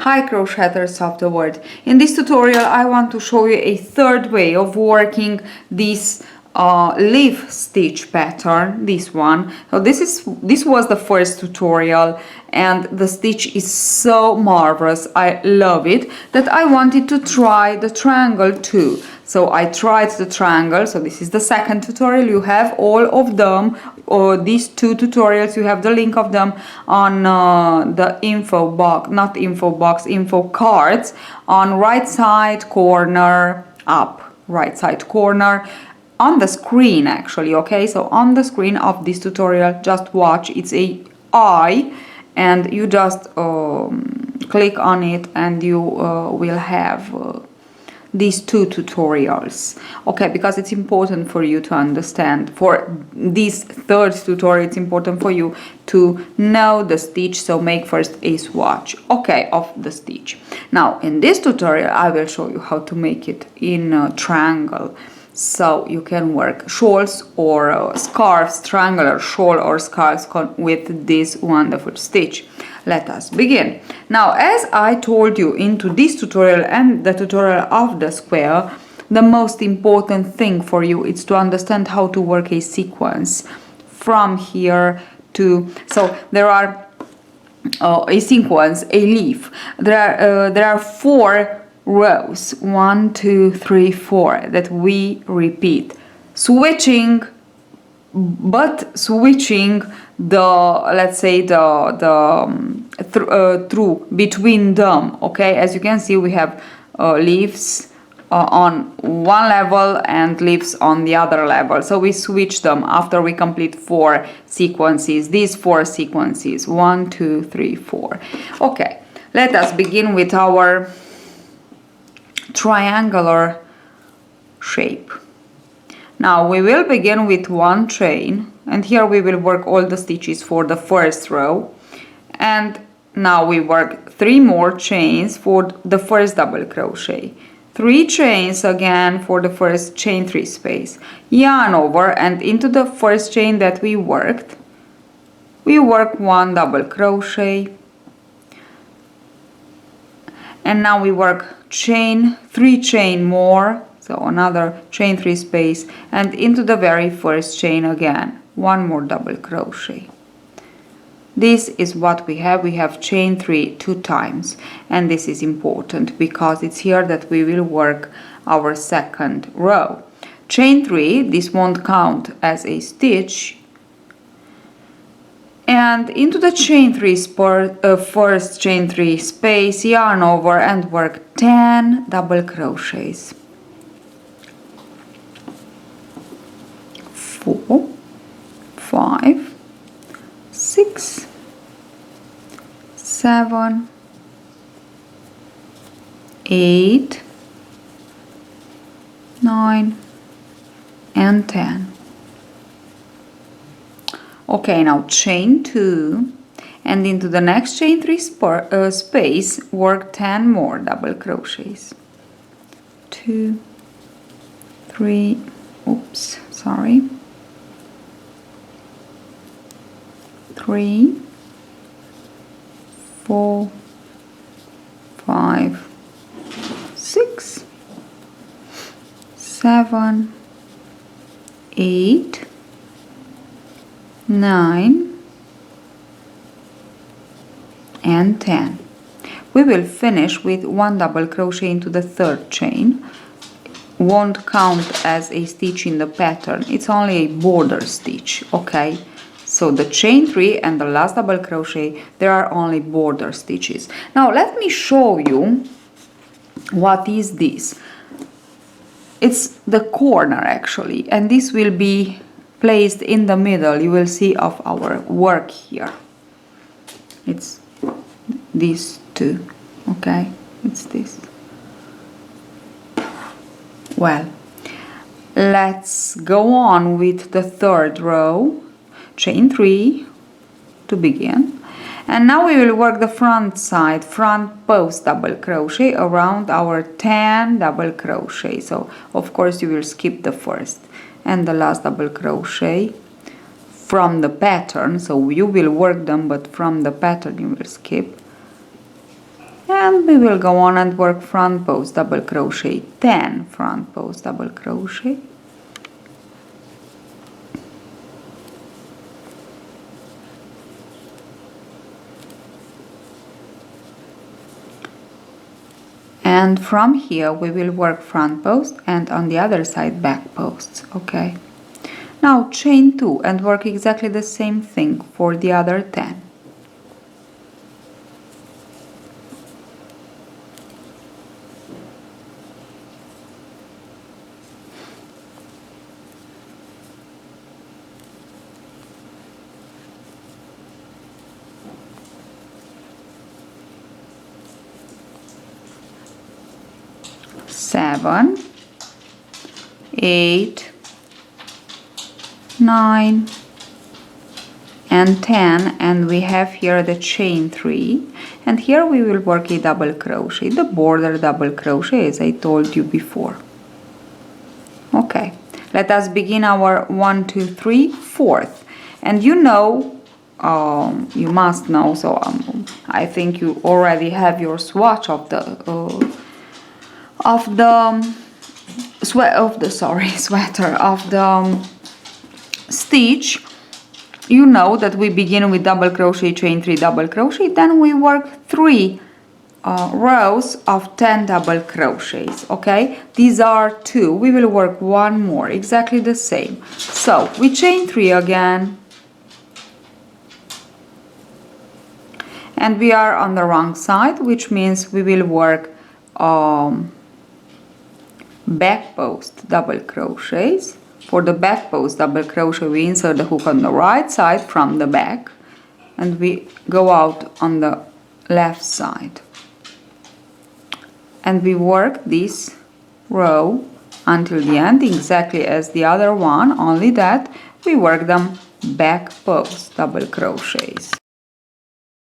Hi crocheters of the world. In this tutorial I want to show you a third way of working this leaf stitch pattern, this one. So this was the first tutorial and the stitch is so marvelous, I love it, that I wanted to try the triangle too. So I tried the triangle, so this is the second tutorial. You have all of them, or these two tutorials, you have the link of them on the info box, not info box, info cards on right side corner up, right side corner on the screen actually, okay? So on the screen of this tutorial, just watch, it's a eye and you just click on it and you will have these two tutorials, okay? Because it's important for you to understand. For this third tutorial, it's important for you to know the stitch, so make first a swatch, okay, of the stitch. Now in this tutorial I will show you how to make it in a triangle, so you can work shawls or scarves, triangular shawl or scarves with this wonderful stitch. Let us begin. Now, as I told you into this tutorial and the tutorial of the square, the most important thing for you is to understand how to work a sequence from here to, so there are a sequence, a leaf. There are 4 rows, 1, 2, 3, 4, that we repeat, switching the, let's say, through between them, okay? As you can see, we have leaves on one level and leaves on the other level, so we switch them after we complete 4 sequences, these 4 sequences, 1, 2, 3, 4. Okay, let us begin with our triangular shape. Now we will begin with 1 chain, and here we will work all the stitches for the first row, and now we work 3 more chains for the first double crochet, 3 chains again for the first chain 3 space, yarn over, and into the first chain that we worked, we work 1 double crochet, and now we work 3 chain more, so another chain 3 space, and into the very first chain again 1 more double crochet. This is what we have chain 3 2 times, and this is important because it's here that we will work our second row. Chain 3, this won't count as a stitch, and into the chain 3 first chain 3 space, yarn over and work 10 double crochets. 4, 5, 6, 7, 8, 9, and 10. Okay, now chain 2, and into the next chain 3 space work 10 more double crochets. 2, 3, oops, sorry. 3, 4, 5, 6, 7, 8, 9, and 10. We will finish with 1 double crochet into the third chain. Won't count as a stitch in the pattern, it's only a border stitch, okay? So the chain 3 and the last double crochet, there are only border stitches. Now let me show you what is this. It's the corner actually, and this will be placed in the middle, you will see, of our work here. It's these two, okay? It's this. Well, let's go on with the third row. Chain 3 to begin, and now we will work the front side, front post double crochet around our 10 double crochet. So of course you will skip the first and the last double crochet from the pattern, so you will work them, but from the pattern you will skip, and we will go on and work front post double crochet, 10 front post double crochet, and from here we will work front post and on the other side back posts. Okay, now chain 2 and work exactly the same thing for the other 10. Seven, 8, 9 and 10, and we have here the chain 3, and here we will work a double crochet, the border double crochet as I told you before. Okay, let us begin our 1, 2, 3, 4th, and you know, you must know, so I think you already have your swatch of the sweater of the stitch. You know that we begin with double crochet, chain 3, double crochet, then we work 3 rows of 10 double crochets. Okay, these are 2, we will work 1 more, exactly the same. So we chain 3 again, and we are on the wrong side, which means we will work back post double crochets. For the back post double crochet we insert the hook on the right side from the back and we go out on the left side, and we work this row until the end exactly as the other one, only that we work them back post double crochets.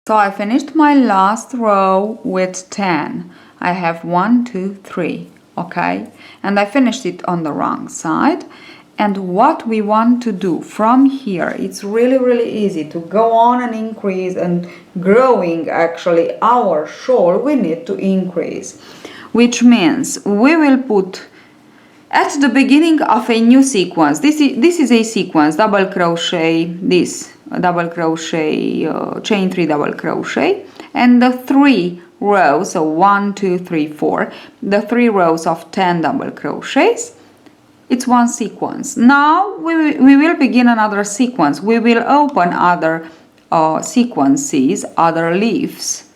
So I finished my last row with 10. I have 1, 2, 3. Okay, and I finished it on the wrong side. And what we want to do from here, it's really easy to go on and increase and growing actually our shawl. We need to increase, which means we will put at the beginning of a new sequence, this is a sequence, double crochet, this double crochet, chain 3 double crochet, and the 3 rows, so 1, 2, 3, 4, the 3 rows of 10 double crochets. It's one sequence. Now we will begin another sequence. We will open other sequences, other leaves,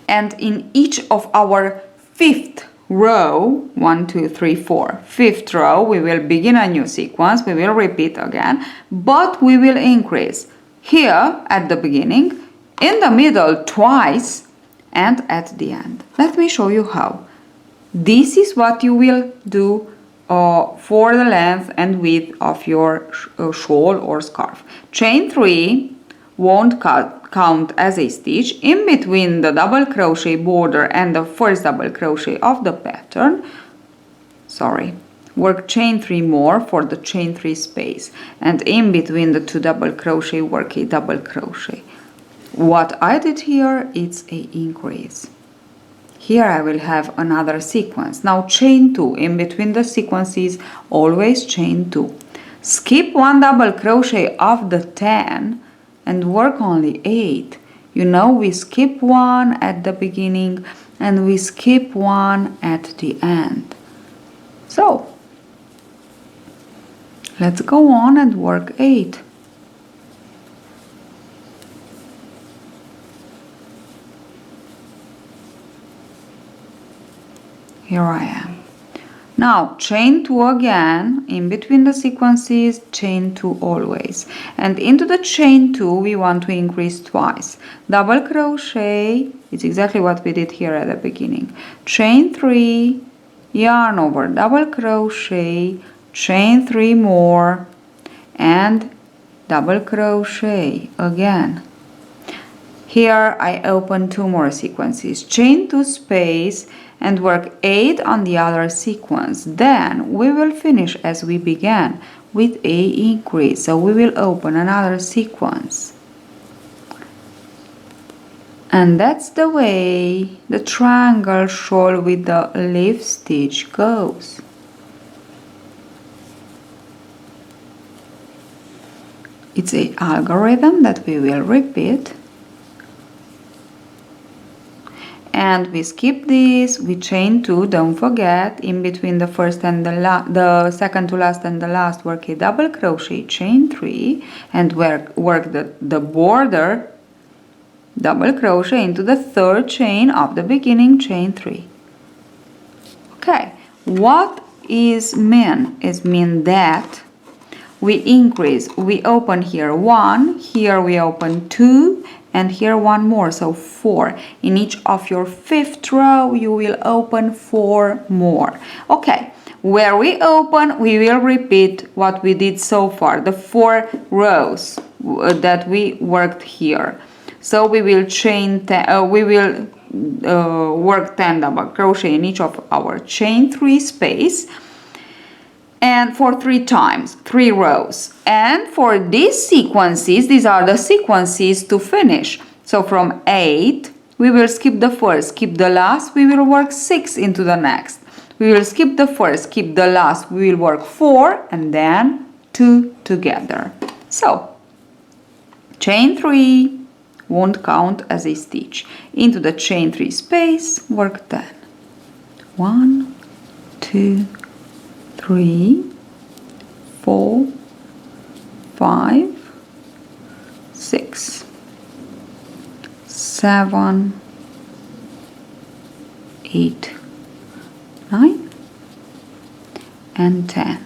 and in each of our 5th row, 1, 2, 3, 4, 5th row, we will begin a new sequence. We will repeat again, but we will increase here at the beginning, in the middle twice, and at the end. Let me show you how. This is what you will do for the length and width of your shawl or scarf. Chain 3 won't count as a stitch. In between the double crochet border and the first double crochet of the pattern, work chain 3 more for the chain 3 space, and in between the 2 double crochet work a double crochet. What I did here, it's a increase. Here I will have another sequence. Now chain 2, in between the sequences always chain 2. Skip 1 double crochet of the 10 and work only 8. You know, we skip 1 at the beginning and we skip 1 at the end. So let's go on and work 8. Here I am. Now chain 2 again, in between the sequences, chain 2 always. And into the chain 2 we want to increase twice. Double crochet, it's exactly what we did here at the beginning. Chain 3, yarn over, double crochet, chain 3 more, and double crochet again. Here I open 2 more sequences, chain 2 space, and work 8 on the other sequence. Then we will finish as we began with a increase. So we will open another sequence And that's the way the triangle shawl with the leaf stitch goes. It's an algorithm that we will repeat. And we skip this, we chain 2, don't forget, in between the first and the second to last and the last, work a double crochet, chain 3, and work the border, double crochet into the third chain of the beginning, chain 3. Okay, what is mean? Is mean that we increase, we open here 1, here we open 2, and here 1 more, so 4. In each of your 5th row you will open 4 more. Okay, where we open we will repeat what we did so far, the 4 rows that we worked here. So we will chain work 10 double crochet in each of our chain 3 space, and for 3 times, 3 rows. And for these sequences, these are the sequences to finish. So from 8 we will skip the first, skip the last, we will work 6 into the next. We will skip the first, skip the last, we will work 4 and then 2 together. So chain 3 won't count as a stitch. Into the chain 3 space, work 10. 1, 2, 3, 4, 5, 6, 7, 8, 9, and 10.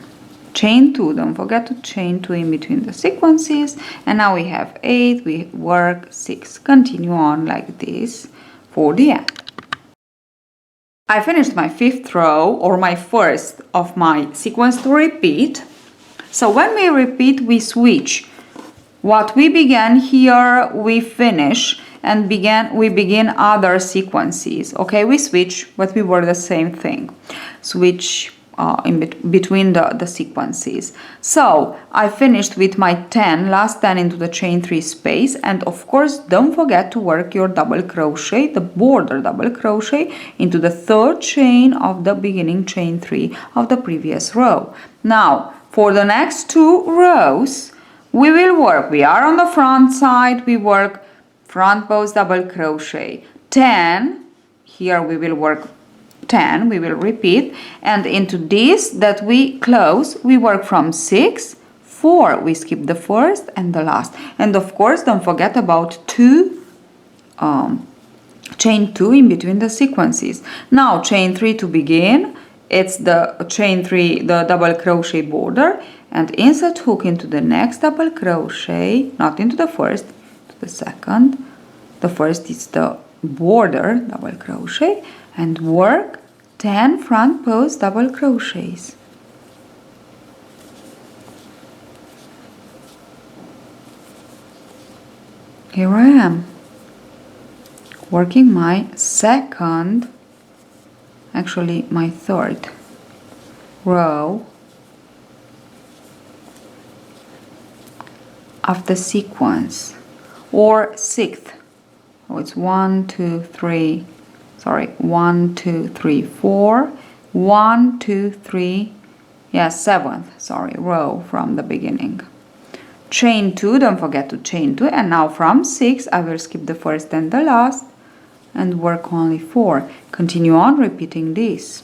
Chain 2, don't forget to chain 2 in between the sequences, and now we have 8, we work 6. Continue on like this for the end. I finished my 5th row, or my first of my sequence to repeat. So when we repeat, we switch. What we began here, we finish, and we begin other sequences. Okay, we switch, but we were the same thing. Switch between the sequences. So I finished with my 10, last 10 into the chain 3 space, and of course don't forget to work your double crochet, the border double crochet into the third chain of the beginning chain 3 of the previous row. Now for the next 2 rows we will work, we are on the front side, we work front post double crochet 10, here we will work 10, we will repeat, and into this that we close we work from 6, 4, we skip the first and the last, and of course don't forget about 2 chain 2 in between the sequences. Now chain 3 to begin, it's the chain 3, the double crochet border, and insert hook into the next double crochet, not into the first, to the second. The first is the border double crochet, and work 10 front post double crochets. Here I am working my second, actually my third row of the sequence, or 6th. Oh, it's 1, 2, 3, sorry, 1, 2, 3, 4, 1, 2, 3, yes, 7th, sorry, row from the beginning. Chain 2, don't forget to chain 2, and now from 6 I will skip the first and the last and work only 4. Continue on repeating this.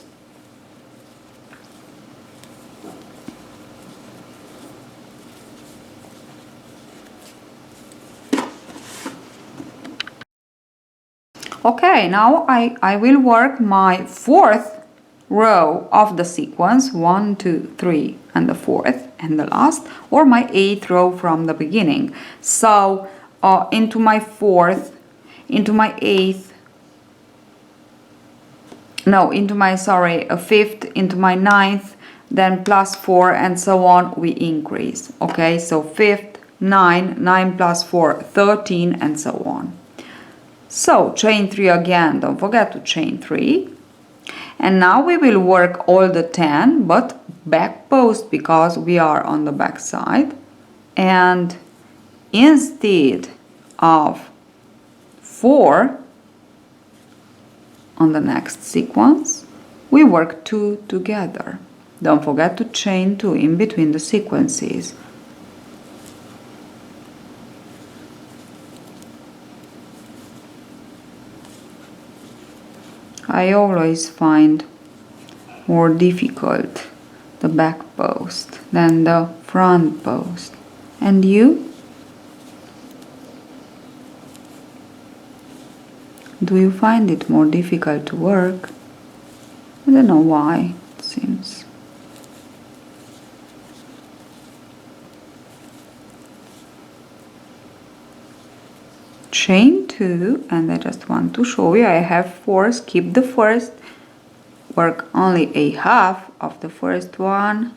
Okay, now I will work my 4th row of the sequence, 1, 2, 3, and the 4th and the last, or my 8th row from the beginning. So into my 4th, into my 8th, no, into my, sorry, 5th, into my 9th, then plus 4, and so on, we increase. Okay, so 5th, 9, 9 plus 4, 13, and so on. So chain 3 again, don't forget to chain 3, and now we will work all the 10 but back post because we are on the back side, and instead of 4 on the next sequence, we work 2 together. Don't forget to chain 2 in between the sequences. I always find more difficult the back post than the front post. And you? Do you find it more difficult to work? I don't know why, it seems. Chain 2, and I just want to show you, I have 4, skip the first, work only a half of the first one,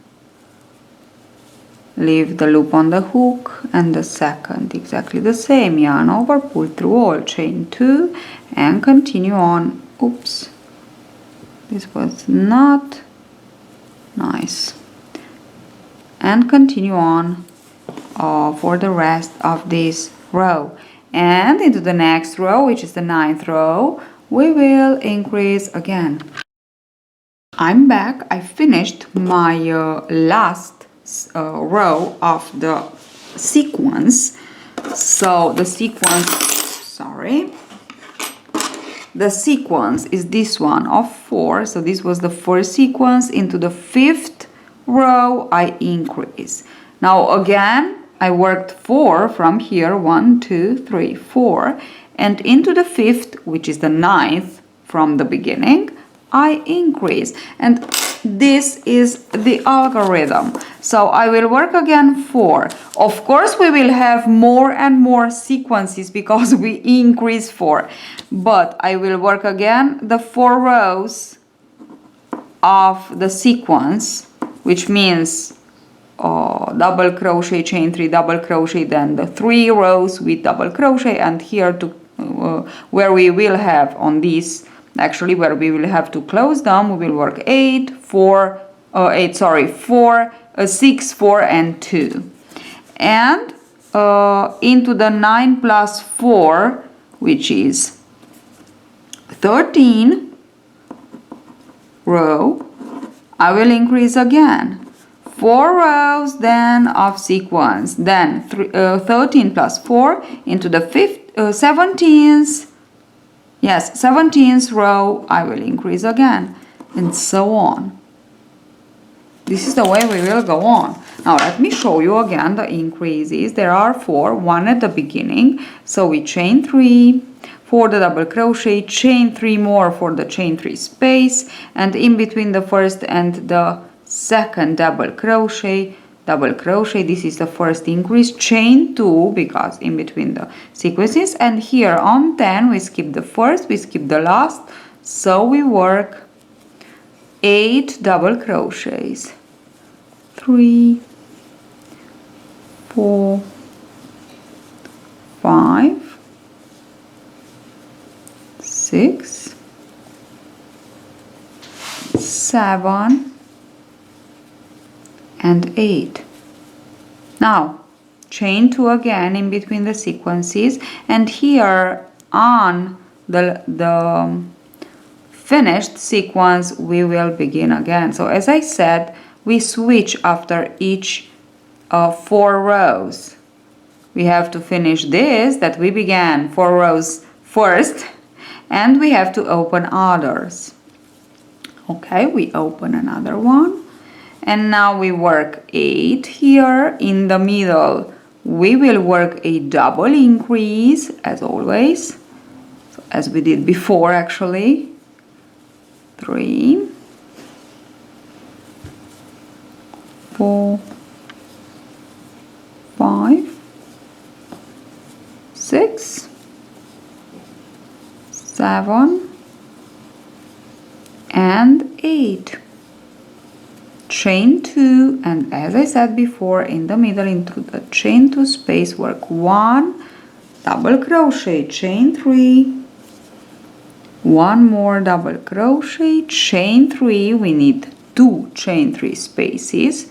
leave the loop on the hook, and the second exactly the same, yarn over, pull through all, chain 2, and continue on. Oops, this was not nice. And continue on for the rest of this row. And into the next row, which is the 9th row, we will increase again. I'm back. I finished my last row of the sequence. So the sequence, the sequence is this one of 4. So this was the first sequence. Into the 5th row, I increase. Now again, I worked 4 from here, 1, 2, 3, 4, and into the 5th, which is the 9th from the beginning, I increase. And this is the algorithm. So I will work again 4. Of course, we will have more and more sequences because we increase 4. But I will work again the 4 rows of the sequence, which means double crochet, chain 3, double crochet, then the 3 rows with double crochet, and here to where we will have on this, actually where we will have to close them, we will work 4, 6, 4, and 2, and into the 9 plus 4, which is 13 row, I will increase again 4 rows then of sequence, then 13 plus 4 into the 17th, yes, 17th row, I will increase again, and so on. This is the way we will go on. Now let me show you again the increases. There are 4, 1 at the beginning, so we chain 3 for the double crochet, chain 3 more for the chain 3 space, and in between the first and the second double crochet, this is the first increase, chain 2 because in between the sequences, and here on 10 we skip the first, we skip the last, so we work 8 double crochets, 3, 4, 5, 6, 7, and 8. Now chain 2 again in between the sequences, and here on the finished sequence we will begin again. So as I said, we switch after each 4 rows. We have to finish this that we began 4 rows first, and we have to open others. Okay, we open another one. And now we work 8 here in the middle. We will work a double increase as always, so as we did before actually. 3, 4, 5, 6, 7, and 8. Chain 2, and as I said before, in the middle into the chain 2 space work 1 double crochet, chain 3, 1 more double crochet, chain 3, we need 2 chain 3 spaces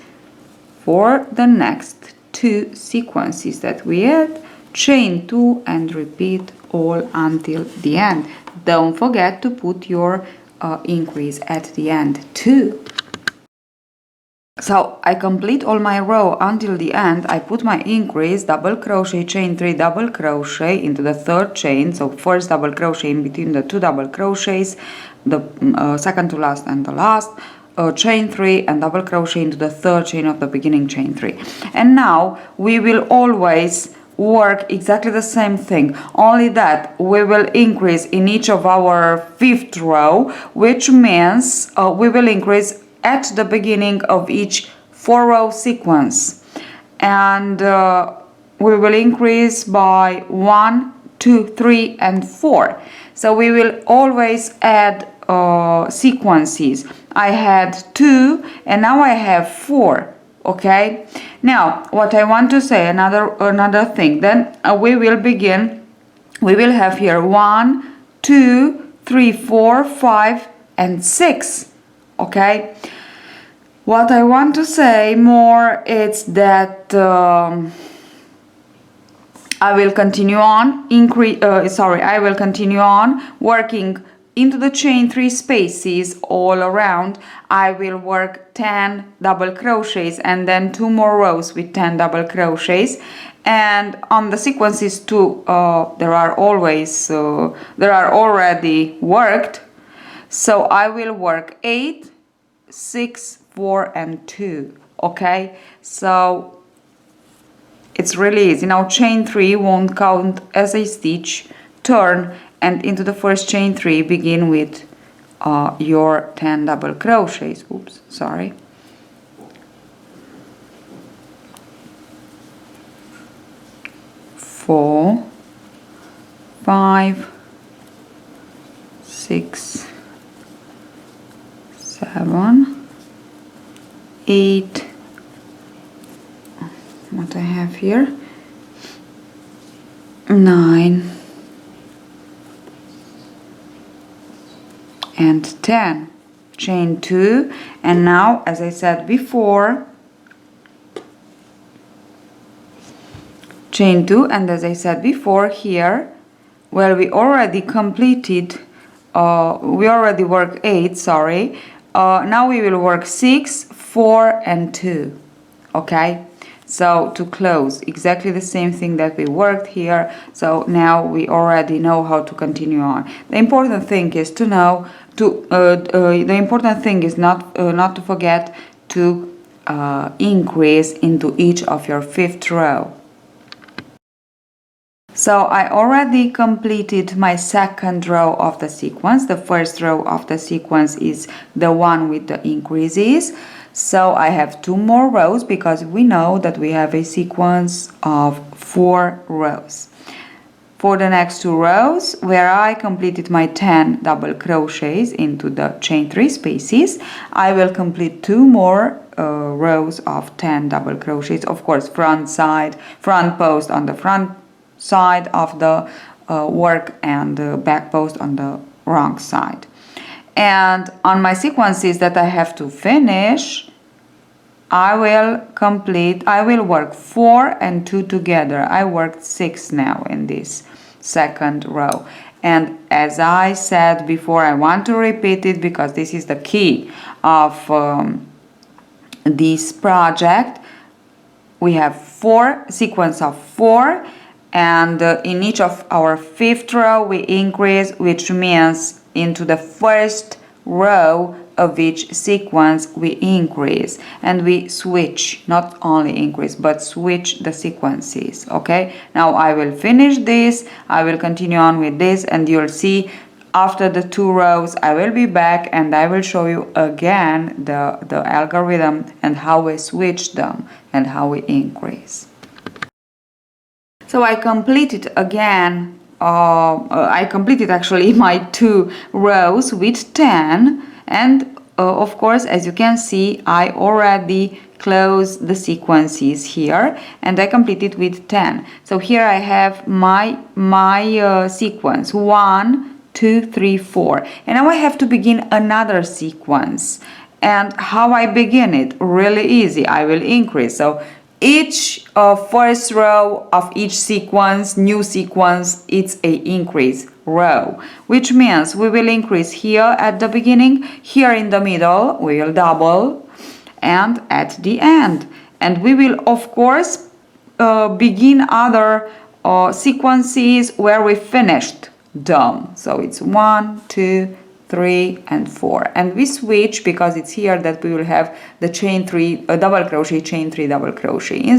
for the next 2 sequences that we add, chain 2, and repeat all until the end. Don't forget to put your increase at the end too. So I complete all my row until the end. I put my increase, double crochet, chain 3, double crochet into the third chain. So first double crochet in between the 2 double crochets, the second to last and the last, chain 3 and double crochet into the third chain of the beginning chain 3. And now we will always work exactly the same thing, only that we will increase in each of our 5th row, which means we will increase at the beginning of each 4-row sequence, and we will increase by 1, 2, 3 and 4. So we will always add sequences. I had 2 and now I have 4. Okay, now what I want to say, another thing, then we will begin. We will have here 1, 2, 3, 4, 5 and 6. Okay, what I want to say more is that I will continue on I will continue on working into the chain 3 spaces all around. I will work 10 double crochets and then 2 more rows with 10 double crochets, and on the sequences too there are already worked. So I will work 8, 6, 4 and 2. Okay, so it's really easy. Now chain 3 won't count as a stitch. Turn and into the first chain 3 begin with your 10 double crochets. Oops, sorry. Four, 5, 6, 7, 8. What I have here? 9 and 10. Chain 2, and now, as I said before, chain 2, and as I said before here, well, we already completed, we already worked 8, sorry. Now we will work 6, 4 and 2. Okay, so to close exactly the same thing that we worked here. So now we already know how to continue on. The important thing is to know the important thing is not to forget to increase into each of your 5th row. So I already completed my 2nd row of the sequence. The 1st row of the sequence is the one with the increases. So I have 2 more rows because we know that we have a sequence of 4 rows. For the next 2 rows, where I completed my 10 double crochets into the chain 3 spaces, I will complete 2 more rows of 10 double crochets. Of course, front post on the front side of the work and the back post on the wrong side. And on my sequences that I have to finish, I will work 4 and 2 together. I worked 6 now in this 2nd row. And as I said before, I want to repeat it because this is the key of this project. We have 4 sequence of 4, and in each of our 5th row we increase, which means into the 1st row of each sequence we increase, and we switch, not only increase but switch the sequences. Okay, now I will finish this, I will continue on with this, and you'll see after the 2 rows I will be back and I will show you again the algorithm and how we switch them and how we increase. So I completed again, I completed actually my 2 rows with 10, and of course, as you can see, I already closed the sequences here and I completed with 10. So here I have my sequence 1, 2, 3, 4, and now I have to begin another sequence. And how I begin it? Really easy. I will increase. So each first row of each sequence, new sequence, it's a increase row, which means we will increase here at the beginning, here in the middle we will double, and at the end. And we will of course begin other sequences where we finished them. So it's 1, 2, 3 and 4, and we switch because it's here that we will have the chain 3 double crochet, chain 3 double crochet,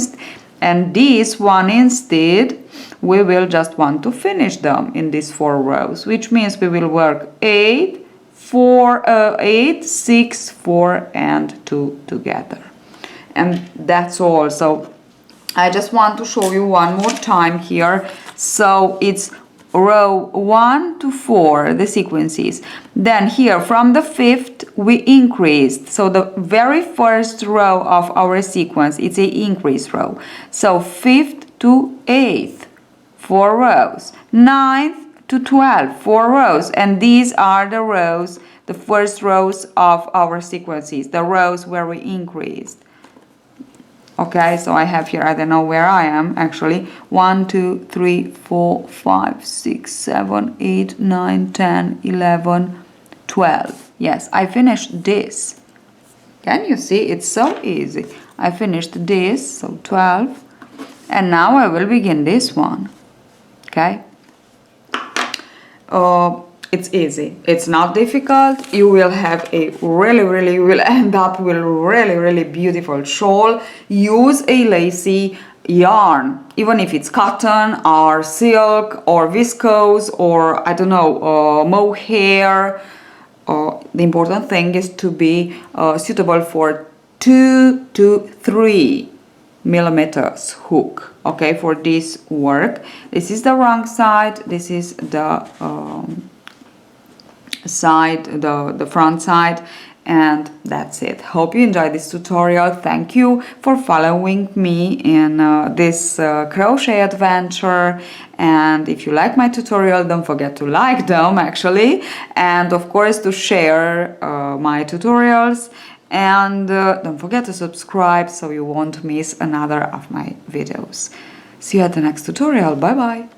and this one instead we will just want to finish them in these 4 rows, which means we will work 8, 4, 8, 6, 4 and 2 together, and that's all. So I just want to show you one more time here. So it's row 1 to 4, the sequences. Then here from the 5th we increased. So the very first row of our sequence, it's a increase row. So 5th to 8th, 4 rows. 9th to 12th, 4 rows. And these are the rows, the first rows of our sequences, the rows where we increased. Okay, so I have here, I don't know where I am actually, 1, 2, 3, 4, 5, 6, 7, 8, 9, 10, 11, 12. Yes, I finished this. Can you see? It's so easy. I finished this, so 12. And now I will begin this one. Okay? It's easy. It's not difficult. You will have a really, you will end up with a really beautiful shawl. Use a lacy yarn, even if it's cotton or silk or viscose or I don't know, mohair. The important thing is to be suitable for 2 to 3 millimeters hook. Okay, for this work. This is the wrong side. This is the side, the front side, and that's it. Hope you enjoyed this tutorial. Thank you for following me in this crochet adventure, and if you like my tutorial, don't forget to like them actually, and of course to share my tutorials, and don't forget to subscribe so you won't miss another of my videos. See you at the next tutorial. Bye bye.